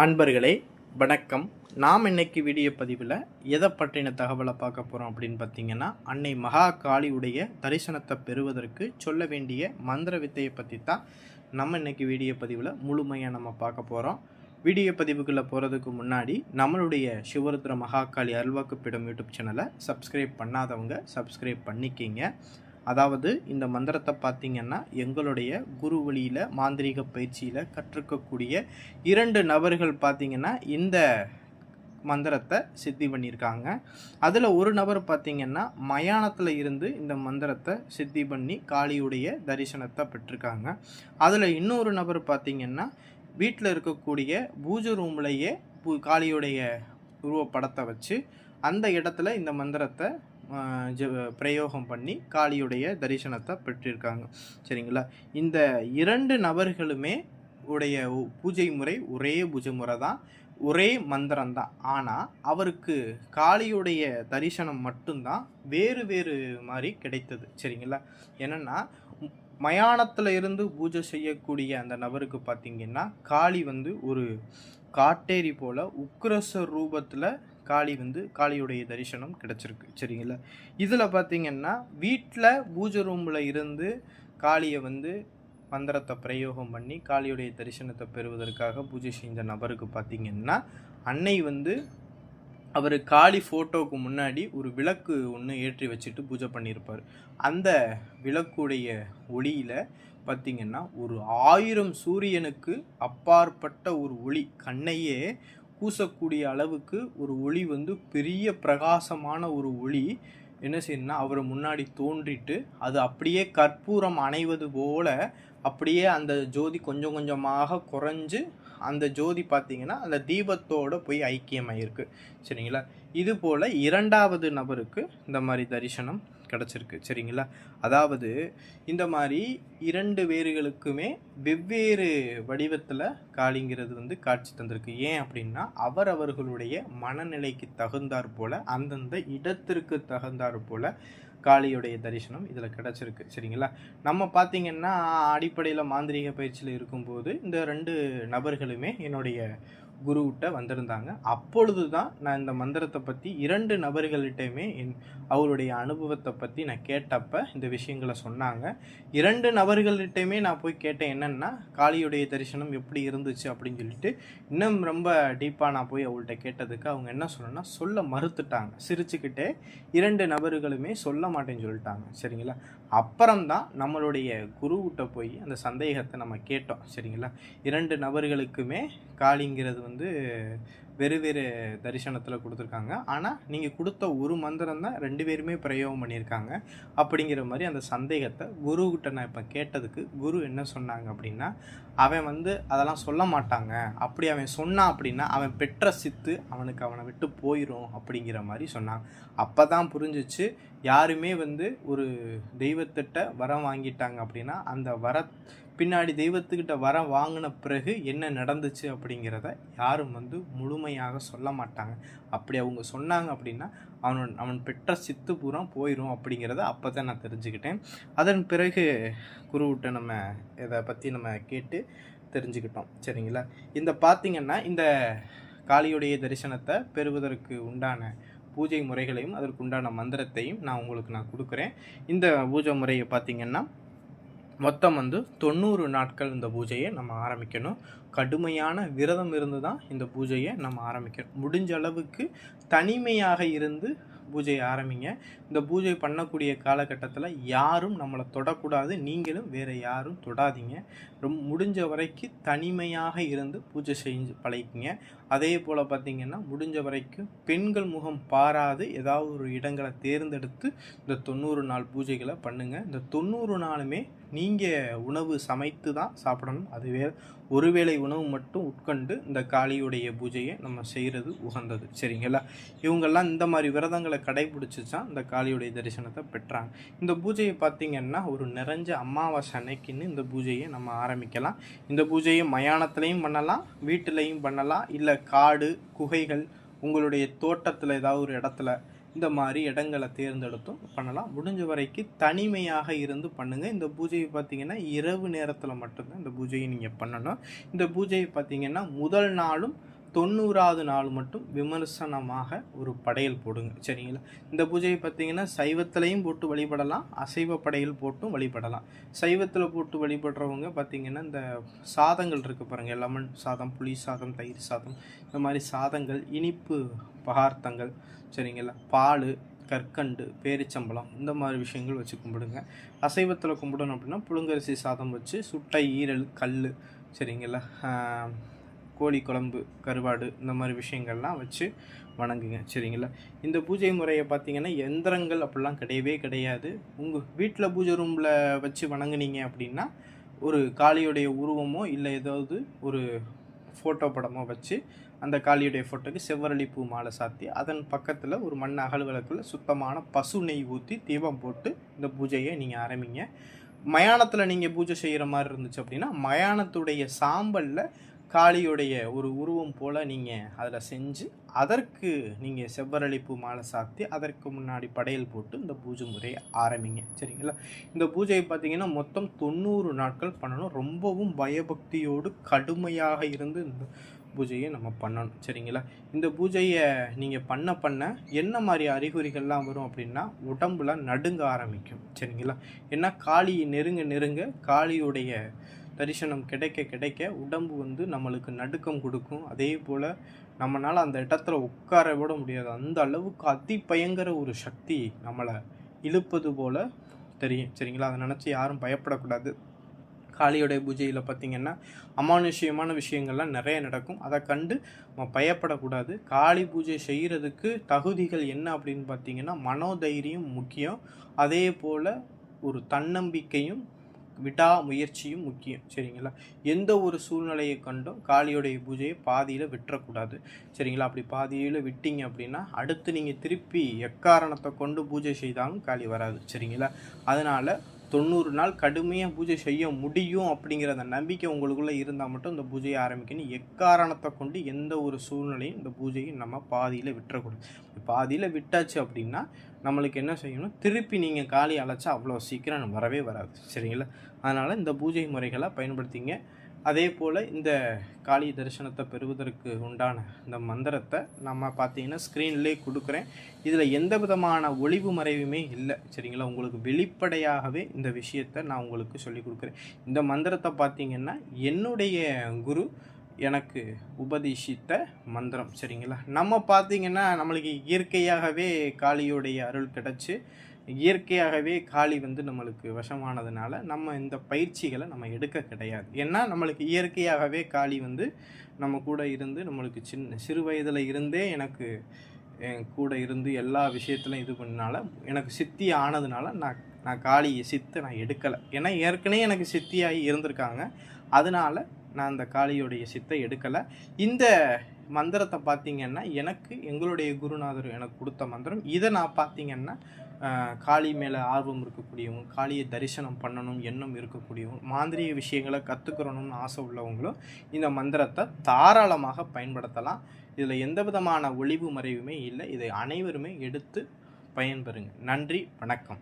அன்பர்களே வணக்கம். நாம் இன்னைக்கு வீடியோ பதிவில் எதை பற்றின தகவலை பார்க்க போகிறோம் அப்படின்னு பார்த்தீங்கன்னா, அன்னை மகா காளியுடைய தரிசனத்தை பெறுவதற்கு சொல்ல வேண்டிய மந்திர வித்தையை பற்றி தான் நம்ம இன்னைக்கு வீடியோ பதிவில் முழுமையாக நம்ம பார்க்க போகிறோம். வீடியோ பதிவுக்குள்ளே போகிறதுக்கு முன்னாடி நம்மளுடைய சிவருத்ர மகாகாளி அருள்வாக்குப்பீடம் யூடியூப் சேனலை சப்ஸ்கிரைப் பண்ணாதவங்க சப்ஸ்கிரைப் பண்ணிக்கிங்க. அதாவது இந்த மந்திரத்தை பார்த்திங்கன்னா எங்களுடைய குரு வழியில் மாந்திரீக பயிற்சியில் கற்றுக்கக்கூடிய 2 நபர்கள் பார்த்திங்கன்னா இந்த மந்திரத்தை சித்தி பண்ணியிருக்காங்க. அதில் ஒரு நபர் பார்த்திங்கன்னா மயானத்தில் இருந்து இந்த மந்திரத்தை சித்தி பண்ணி காளியுடைய தரிசனத்தை பெற்றிருக்காங்க. அதில் இன்னொரு நபர் பார்த்திங்கன்னா வீட்டில் இருக்கக்கூடிய பூஜை ரூம்லேயே காளியுடைய உருவப்படத்தை வச்சு அந்த இடத்துல இந்த மந்திரத்தை பிரயோகம் பண்ணி காளியுடைய தரிசனத்தை பெற்றிருக்காங்க. சரிங்களா? இந்த 2 நபர்களுமே உடைய பூஜை முறை ஒரே பூஜை முறை தான், ஒரே மந்திரம் தான். ஆனால் அவருக்கு காளியுடைய தரிசனம் மட்டும்தான் வேறு வேறு மாதிரி கிடைத்தது. சரிங்களா? என்னென்னா, மயானத்தில் இருந்து பூஜை செய்யக்கூடிய அந்த நபருக்கு பார்த்திங்கன்னா காளி ஒரு காட்டேரி போல் உக்கிரச ரூபத்தில் காளியுடைய தரிசனம் கிடச்சிருக்கு. சரிங்களா? இதில் பார்த்திங்கன்னா வீட்டில் பூஜை ரூமில் இருந்து காளியை மந்திரத்தை பிரயோகம் பண்ணி காளியுடைய தரிசனத்தை பெறுவதற்காக பூஜை செஞ்ச நபருக்கு பார்த்திங்கன்னா அன்னை அவர் காளி ஃபோட்டோவுக்கு முன்னாடி ஒரு விளக்கு ஒன்று ஏற்றி வச்சுட்டு பூஜை பண்ணியிருப்பார். அந்த விளக்குடைய ஒளியில் பார்த்திங்கன்னா ஒரு 1000 சூரியனுக்கு அப்பாற்பட்ட ஒரு ஒளி, கண்ணையே கூசக்கூடிய அளவுக்கு ஒரு ஒளி பெரிய பிரகாசமான ஒரு ஒளி என்ன செய்யணும்னா அவர் முன்னாடி தோன்றிட்டு அது அப்படியே கற்பூரம் அணைவது போல அப்படியே அந்த ஜோதி கொஞ்சம் கொஞ்சமாக குறைஞ்சு அந்த ஜோதி பார்த்திங்கன்னா அந்த தீபத்தோடு போய் ஐக்கியமாயிருக்கு. சரிங்களா? இது போல் 2வது நபருக்கு இந்த மாதிரி தரிசனம் கிடச்சிருக்கு. சரிங்களா? அதாவது இந்த மாதிரி 2 பேர்களுக்குமே வெவ்வேறு வடிவத்தில் காளிங்கிறது காட்சி தந்திருக்கு. ஏன் அப்படின்னா அவர்களுடைய மனநிலைக்கு தகுந்தாற் போல் அந்தந்த இடத்திற்கு தகுந்தாற் போல் காளியுடைய தரிசனம் இதில் கிடச்சிருக்கு. சரிங்களா? நம்ம பார்த்திங்கன்னா அடிப்படையில் மாந்திரீக பயிற்சியில் இருக்கும்போது இந்த 2 நபர்களுமே என்னுடைய குருவிட்ட வந்திருந்தாங்க. அப்பொழுது தான் நான் இந்த மந்திரத்தை பற்றி 2 நபர்கள்கிட்டையுமே அவருடைய அனுபவத்தை பற்றி நான் கேட்டப்போ இந்த விஷயங்களை சொன்னாங்க. 2 நபர்கள்கிட்டையுமே நான் போய் கேட்டேன், என்னென்னா காளியுடைய தரிசனம் எப்படி இருந்துச்சு அப்படின்னு சொல்லிட்டு இன்னும் ரொம்ப டீப்பாக நான் போய் அவங்கள்ட்ட கேட்டதுக்கு அவங்க என்ன சொன்னா சொல்ல மறுத்துட்டாங்க. சிரிச்சுக்கிட்டே 2 நபர்களுமே சொல்ல மாட்டேன்னு சொல்லிட்டாங்க. சரிங்களா? அப்புறம்தான் நம்மளுடைய குருவிட்ட போய் அந்த சந்தேகத்தை நம்ம கேட்டோம். சரிங்களா? 2 நபர்களுக்குமே காளிங்கிறது வேறு வேறு தரிசனத்தில் கொடுத்துருக்காங்க. ஆனால் நீங்கள் கொடுத்த ஒரு மந்திரம் தான் 2 பேருமே பிரயோகம் பண்ணியிருக்காங்க அப்படிங்கிற மாதிரி அந்த சந்தேகத்தை குருக்கிட்ட நான் இப்போ கேட்டதுக்கு குரு என்ன சொன்னாங்க அப்படின்னா, அவன் அதெல்லாம் சொல்ல மாட்டாங்க, அப்படி அவன் சொன்னான் அப்படின்னா அவன் பெற்ற சித்து அவனை விட்டு போயிடும் அப்படிங்கிற மாதிரி சொன்னாங்க. அப்போ தான் புரிஞ்சிச்சு யாருமே ஒரு தெய்வத்திட்ட வரம் வாங்கிட்டாங்க அப்படின்னா அந்த பின்னாடி தெய்வத்துக்கிட்ட வர வாங்கின பிறகு என்ன நடந்துச்சு அப்படிங்கிறத யாரும் முழுமையாக சொல்ல மாட்டாங்க. அப்படி அவங்க சொன்னாங்க அப்படின்னா அவன் பெற்ற சித்து பூரா போயிடும் அப்படிங்கிறத அப்போ தான் நான் தெரிஞ்சுக்கிட்டேன். அதன் பிறகு குருவிட்ட நம்ம இதை பற்றி நம்ம கேட்டு தெரிஞ்சுக்கிட்டோம். சரிங்களா? இந்த பார்த்திங்கன்னா இந்த காளியுடைய தரிசனத்தை பெறுவதற்கு உண்டான பூஜை முறைகளையும் அதற்கு உண்டான மந்திரத்தையும் நான் உங்களுக்கு கொடுக்குறேன். இந்த பூஜை முறையை பார்த்திங்கன்னா மொத்தம் 90 நாட்கள் இந்த பூஜையை நம்ம ஆரம்பிக்கணும். கடுமையான விரதம் இருந்து தான் இந்த பூஜையை நம்ம ஆரம்பிக்கணும். முடிஞ்ச அளவுக்கு தனிமையாக இருந்து பூஜையை ஆரம்பிங்க. இந்த பூஜை பண்ணக்கூடிய காலகட்டத்தில் யாரும் நம்மளை தொடக்கூடாது, நீங்களும் வேறு யாரும் தொடாதீங்க. முடிஞ்ச வரைக்கும் தனிமையாக இருந்து பூஜை செஞ்சு பழகிங்க. அதே போல் பார்த்திங்கன்னா முடிஞ்ச வரைக்கும் பெண்கள் முகம் பாராது ஏதாவது ஒரு இடங்களை தேர்ந்தெடுத்து இந்த 90 நாள் பூஜைகளை பண்ணுங்கள். இந்த 90 நாளுமே நீங்கள் உணவு சமைத்து தான் சாப்பிடணும். அதுவே ஒருவேளை உணவு மட்டும் உட்கொண்டு இந்த காளியுடைய பூஜையை நம்ம செய்கிறது உகந்தது. சரிங்களா? இவங்கெல்லாம் இந்த மாதிரி விரதங்களை கடைபிடிச்சி தான் இந்த காளியுடைய தரிசனத்தை பெற்றாங்க. இந்த பூஜையை பார்த்திங்கன்னா ஒரு நிறைஞ்ச அமாவாசை அன்னைக்குன்னு இந்த பூஜையை நம்ம ஆரம்பிக்கலாம். இந்த பூஜையை மயானத்துலேயும் பண்ணலாம், வீட்டிலையும் பண்ணலாம், இல்லை காடு குகைகள் உங்களுடைய தோட்டத்தில் ஏதாவது ஒரு இடத்துல இந்த மாதிரி இடங்களை தேர்ந்தெடுத்தும் பண்ணலாம். முடிஞ்ச வரைக்கும் தனிமையாக இருந்து பண்ணுங்கள். இந்த பூஜையை பார்த்தீங்கன்னா இரவு நேரத்தில் மட்டும்தான் இந்த பூஜையை நீங்கள் பண்ணணும். இந்த பூஜையை பார்த்தீங்கன்னா முதல் நாளும் 90வது நாள் மட்டும் விமர்சனமாக ஒரு படையல் போடுங்க. சரிங்களா? இந்த பூஜையை பார்த்தீங்கன்னா சைவத்திலையும் போட்டு வழிபடலாம், அசைவ படையல் போட்டும் வழிபடலாம். சைவத்தில் போட்டு வழிபடுறவங்க பார்த்தீங்கன்னா இந்த சாதங்கள் இருக்குது பாருங்கள், லெமன் சாதம், புளி சாதம், தயிர் சாதம், இந்த மாதிரி சாதங்கள், இனிப்பு பதார்த்தங்கள், சரிங்களா, பால், கற்கண்டு, பேரிச்சம்பழம், இந்த மாதிரி விஷயங்கள் வச்சு கும்பிடுங்க. அசைவத்தில் கும்பிடணும் அப்படின்னா புழுங்கரிசி சாதம் வச்சு சுட்ட ஈரல், கல், சரிங்களா, கோழி குழம்பு, கருவாடு, இந்த மாதிரி விஷயங்கள்லாம் வச்சு வணங்குங்க. சரிங்களா? இந்த பூஜை முறையை பார்த்தீங்கன்னா எந்திரங்கள் அப்படிலாம் கிடையவே கிடையாது. உங்கள் வீட்டில் பூஜை ரூமில் வச்சு வணங்குனீங்க அப்படின்னா ஒரு காளியுடைய உருவமோ இல்லை ஏதாவது ஒரு ஃபோட்டோ படமோ வச்சு அந்த காளியுடைய ஃபோட்டோக்கு செவ்வரளி பூ மாலை சாத்தி அதன் பக்கத்தில் ஒரு மண் அகல் விளக்கில் சுத்தமான பசு நெய் ஊற்றி தீபம் போட்டு இந்த பூஜையை நீங்கள் ஆரம்பிங்க. மயானத்தில் நீங்கள் பூஜை செய்கிற மாதிரி இருந்துச்சு அப்படின்னா மயானத்துடைய சாம்பலில் காளியுடைய ஒரு உருவம் போல் நீங்கள் அதில் செஞ்சு அதற்கு நீங்கள் செவ்வரளிப்பு மாலை சாத்தி அதற்கு முன்னாடி படையல் போட்டு இந்த பூஜை முறையை ஆரம்பிங்க. சரிங்களா? இந்த பூஜையை பார்த்தீங்கன்னா மொத்தம் 90 நாட்கள் பண்ணணும். ரொம்பவும் பயபக்தியோடு கடுமையாக இருந்து இந்த பூஜையை நம்ம பண்ணணும். சரிங்களா? இந்த பூஜையை நீங்கள் பண்ண என்ன மாதிரி அறிகுறிகள்லாம் வரும் அப்படின்னா உடம்புல நடுங்க ஆரம்பிக்கும். சரிங்களா? ஏன்னா காளி நெருங்க காளியுடைய தரிசனம் கிடைக்க உடம்பு நம்மளுக்கு நடுக்கம் கொடுக்கும். அதே போல் நம்மளால் அந்த இடத்துல உட்கார விட முடியாது. அந்த அளவுக்கு அதிபயங்கர ஒரு சக்தி நம்மளை இழுப்பது போல் தெரியும். சரிங்களா? அதை நினச்சி யாரும் பயப்படக்கூடாது. காளியோடைய பூஜையில் பார்த்திங்கன்னா அமானுஷ்யமான விஷயங்கள்லாம் நிறைய நடக்கும். அதை கண்டு நம்ம பயப்படக்கூடாது. காளி பூஜை செய்கிறதுக்கு தகுதிகள் என்ன அப்படின்னு பார்த்திங்கன்னா மனோதைரியம் முக்கியம். அதே போல் ஒரு தன்னம்பிக்கையும் விடாமுயற்சியும் முக்கியம். சரிங்களா? எந்த ஒரு சூழ்நிலையை கண்டும் காளியோடைய பூஜையை பாதியில் விட்டுறக்கூடாது. சரிங்களா? அப்படி பாதியில் விட்டீங்க அப்படின்னா அடுத்து நீங்கள் திருப்பி எக்காரணத்தை கொண்டு பூஜை செய்தாலும் காளி வராது. சரிங்களா? அதனால் 90 நாள் கடுமையாக பூஜை செய்ய முடியும் அப்படிங்கிற அந்த நம்பிக்கை உங்களுக்குள்ளே இருந்தால் மட்டும் இந்த பூஜையை ஆரம்பிக்கணும். எக்காரணத்தை கொண்டு எந்த ஒரு சூழ்நிலையும் இந்த பூஜையை நம்ம பாதியில் விட்டுறக்கூடாது. பாதியில் விட்டாச்சு அப்படின்னா நம்மளுக்கு என்ன செய்யணும், திருப்பி நீங்கள் காளி அழைச்சா அவ்வளோ சீக்கிரம் வரவே வராது. சரிங்களா? அதனால் இந்த பூஜை முறைகளை பயன்படுத்திங்க. அதே போல் இந்த காளி தரிசனத்தை பெறுவதற்கு உண்டான இந்த மந்திரத்தை நம்ம பார்த்தீங்கன்னா ஸ்க்ரீன்லேயே கொடுக்குறேன். இதில் எந்த விதமான ஒளிவு மறைவுமே இல்லை. சரிங்களா? உங்களுக்கு வெளிப்படையாகவே இந்த விஷயத்தை நான் உங்களுக்கு சொல்லி கொடுக்குறேன். இந்த மந்திரத்தை பார்த்தீங்கன்னா என்னுடைய குரு எனக்கு உபதேசித்த மந்திரம். சரிங்களா? நம்ம பார்த்தீங்கன்னா நம்மளுக்கு இயற்கையாகவே காளியோடைய அருள் கிடச்சி இயற்கையாகவே காளி நம்மளுக்கு வசமானதுனால நம்ம இந்த பயிற்சிகளை நம்ம எடுக்க கிடையாது. ஏன்னா நம்மளுக்கு இயற்கையாகவே காளி நம்ம கூட இருந்து நம்மளுக்கு சிறு வயதில் இருந்தே எனக்கு என் கூட இருந்து எல்லா விஷயத்துலையும் இது பண்ணனால எனக்கு சித்தி ஆனதுனால நான் காளி சித்தை நான் எடுக்கலை. ஏன்னா ஏற்கனவே எனக்கு சித்தியாகி இருந்திருக்காங்க. அதனால் நான் அந்த காளியோடைய சித்தை எடுக்கலை. இந்த மந்திரத்தை பார்த்திங்கன்னா எனக்கு எங்களுடைய குருநாதர் எனக்கு கொடுத்த மந்திரம். இதை நான் பார்த்திங்கன்னா காளி மேலே ஆர்வம் இருக்கக்கூடியவங்க, காளியை தரிசனம் பண்ணணும் எண்ணம் இருக்கக்கூடியவங்க, மாந்திரிக விஷயங்களை கற்றுக்கிறணும்னு ஆசை உள்ளவங்களும் இந்த மந்திரத்தை தாராளமாக பயன்படுத்தலாம். இதில் எந்த விதமான ஒளிவு மறைவுமே இல்லை. இதை அனைவருமே எடுத்து பயன்பெறுங்க. நன்றி, வணக்கம்.